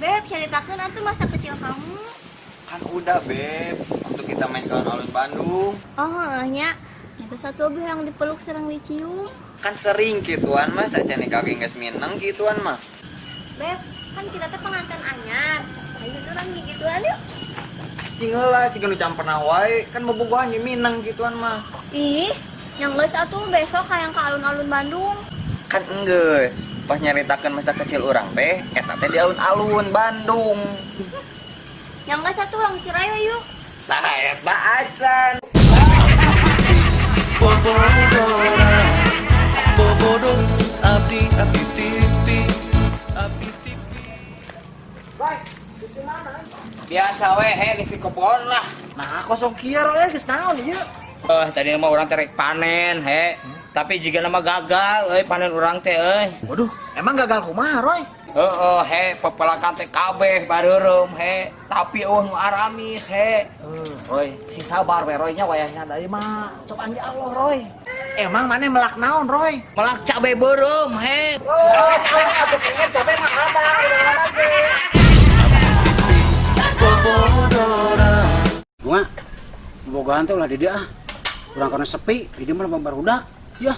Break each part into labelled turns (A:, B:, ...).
A: Beb, ceritakan atuh masa kecil kamu.
B: Kan udah Beb, waktu kita main ke alun-alun Bandung.
A: Oh, nya. Nyata satu beh yang dipeluk serang dicium.
B: Kan sering gituan mah, saja nih kaki nges mineng gituan mah.
A: Beb, kan kita teh pengantin anyar. Ayo turun gituan yuk.
B: Cingel lah, si genu pernah wae, kan bobogohan nya mineng gituan mah.
A: Ih, yang geus atuh besok hayang ke alun-alun Bandung.
B: Kan enggeus, pas nyaritakeun masa kecil orang teh, eta teh di alun-alun Bandung.
A: Yang geus atuh orang Cirayo yuk.
B: Nah, eta acan.
C: Bobodo abdi tipi abdi tipi.
D: Baik, geus mana?
B: Biasa we, geus di kebon lah.
D: Nah, kosong kieu we geus naon ieu?
B: Tadi mah orang terek panen, tapi jika nama gagal, panen orang teh,
D: Waduh, emang gagal kumaha, Roy?
B: pepelakan teh kabeh bareureum, tapi nu aramis,
D: Roy, si sabar we Roy nya wayahnya dari mah coba anja Allah, Roy. Emang mana melak naon, Roy?
B: melak cabe beureum,
D: Oh, kalau satu pengen capek mah ada, udah ge.
E: Bunga, bobogohan teh ulah di dia ah. Urang karena sepi, di dia mah barudak. Ya.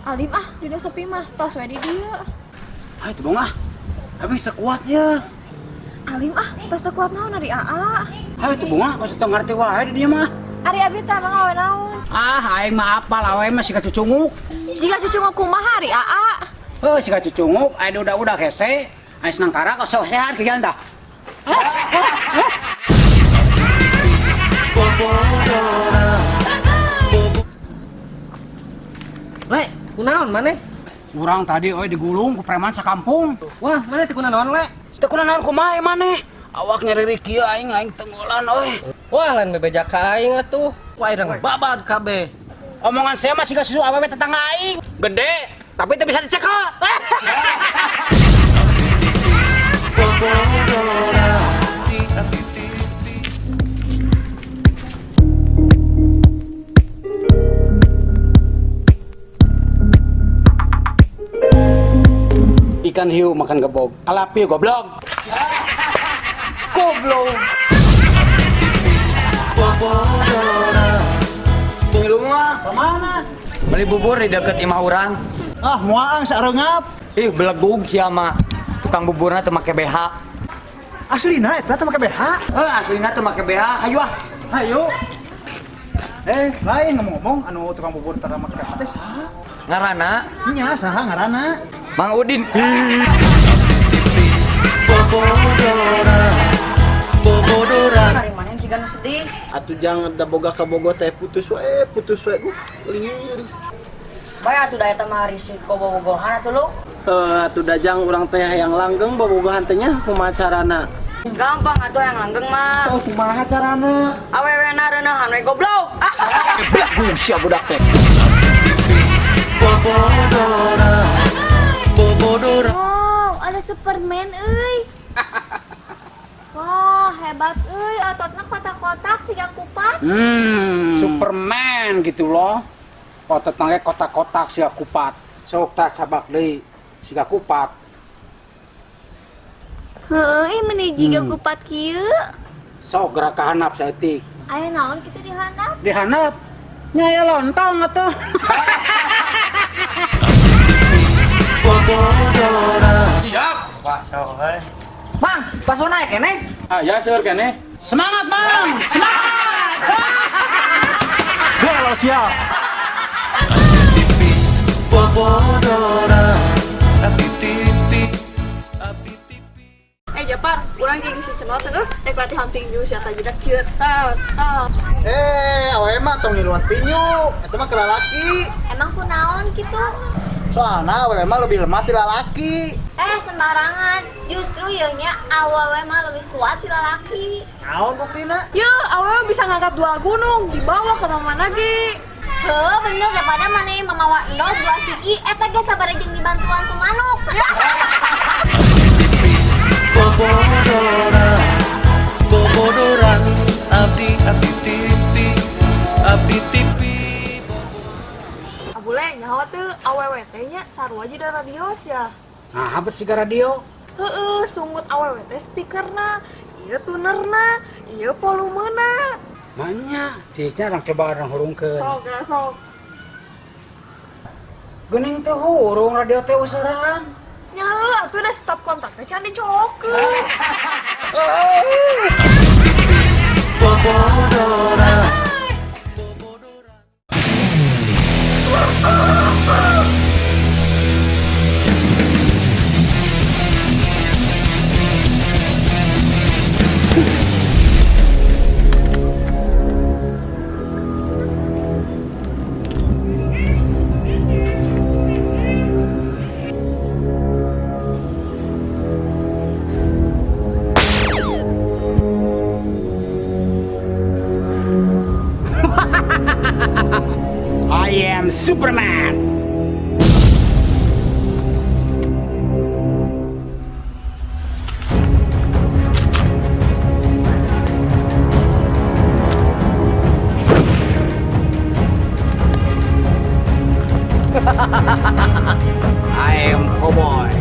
A: Alim tidak sepi mah, tos we di dieu.
E: Ah itu bunga. Habis sekuatnya.
A: Alim tos teu kuat naon ari AA.
E: Ah itu bunga, masih teu ngarti wae di dia mah.
A: Ari abi teh mah ngawe naon.
E: Ah, aing mah apal awe mah siga cucunguk.
A: Jika cucu kumaha ari AA.
E: Heuh, siga cucunguk, aya udah hese. Aya senang kara kok sehat kieu tah.
F: Le, kunaon maneh?
E: Urang tadi digulung ku preman sakampung.
F: Wah, maneh teh kunaon le?
E: Teu kunaon kumaha maneh? Awak nyari kieu aing tenggolan
F: Wah, lain bebejak ka aing atuh. Wah, ireng babad kabeh.
E: Omongan saya masih gak susu awewe tetangga aing. Gede, tapi teu bisa dicekot. Ikan hiu makan gebog, alapi goblok. Goblok.
B: Lu mah
E: Kemana?
B: beli bubur di deket imah urang.
D: Ah, moaang sareungap.
B: Ih, belegug sia mah. Tukang buburna teu make BH.
D: Aslina eta teh make BH.
B: Aslina teu make BH. Hayu ah.
D: Hayu. Lain ngomong-ngomong anu tukang bubur teh make BH teh saha?
B: Ngaranna
D: Nya saha ngaranna?
B: Mang Udin.
A: Hari mana yang siga sedih?
F: Atuh jangan da boga ka bogo teh putus we lir.
A: Bae atuh da eta mah risiko bobogohan atuh lu.
F: Atuh dajang urang teh yang langgeng bobogohan teh nya kumaha carana?
A: Gampang atuh yang langgeng mah.
D: Oh, kumaha carana?
A: Awewe na reunahan we goblok.
E: Blagung sia budak teh.
A: Wow, ada Superman euy. Wah, hebat euy, ototna kotak-kotak siga kupat.
E: Superman gitu loh. Otot nangge kotak-kotak siga kupat. Sok tak cabak deui siga kupat.
A: Heuh, meuni jiga kupat kieu.
E: Sok gerak ka handap saeutik.
A: Aya naon kitu di handap?
E: Di handap nya aya lontong atuh. Siap.
D: Bang, baso naik keneh.
E: Ah ya seur keneh. Semangat, Bang. Semangat.
D: Kalau siap.
A: Japar, urang jeung si cenot dek latihan tinju sia teh jedak kieu.
D: Awe mah tong niluan pinyu, eta mah ke lalaki.
A: Emang kunaon kitu?
D: Soalna awe mah lebih lemah ti lalaki.
A: Sembarangan. Justru ieu nya awewe mah lebih kuat ti lalaki.
D: Naon buktina?
A: Ya, awewe bisa ngangkat 2 gunung, dibawa ke mana ge. Heuh, bener daripada maneh mamawa endog 2 sigi eta ge sabaraha jeung dibantuan ku manuk.
C: Bobodoran abdi tipi.
A: Abule nyaho teu awewe teh nya sarua aja da radio sia.
E: Nah, hampir siga radio.
A: Sungut awewe teh speakerna, ieu tunerna, ieu volumena.
E: Manya, ciknya orang coba orang hurungkeun.
A: Sok.
E: Geuning teh hurung radio teh usuran.
A: Nya atuh udah stop kontaknya can dicolokeun.
C: Bobodoran.
E: I am Superman. I am Cowboy.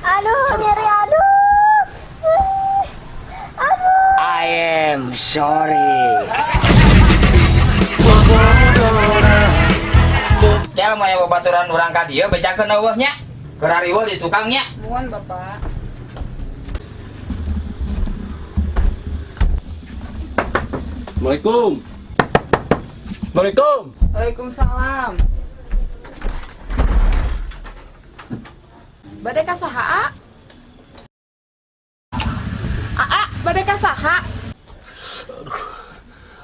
A: Aduh, nyeri aduh.
E: I am sorry.
B: Kel mau yang babaturan urang ka dieu bejakeun eueuh nya. Keur hariweuh di tukangnya.
A: Mohon Bapak.
F: Assalamualaikum. Assalamualaikum.
G: Waalaikumsalam. Bade ka saha? Bade ka saha?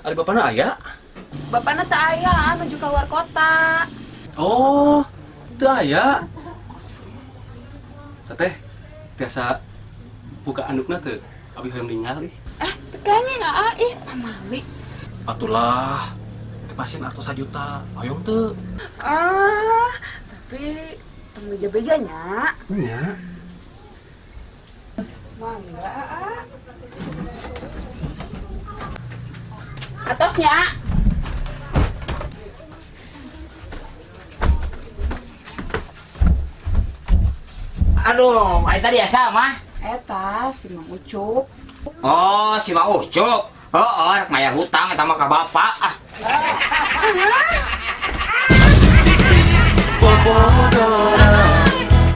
F: Ada bapana aya?
G: Bapana teu aya menuju ka luar kota.
F: Oh, teu aya. Teteh, tiasa buka andukna teu? Abi hoyong ningali.
G: Teu kayaknya enggak ih pamali.
F: Atulah, kepasin artos 1 juta. Hoyong teu?
G: Tapi temu beja-bejanya.
F: Nya.
G: Mangga. Atosnya.
B: Aduh, ai tadi asa mah.
G: Eta si Mang Ucup.
B: Oh, si Mang Ucup. Heeh, rek mayar hutang eta mah ka bapak. Ah.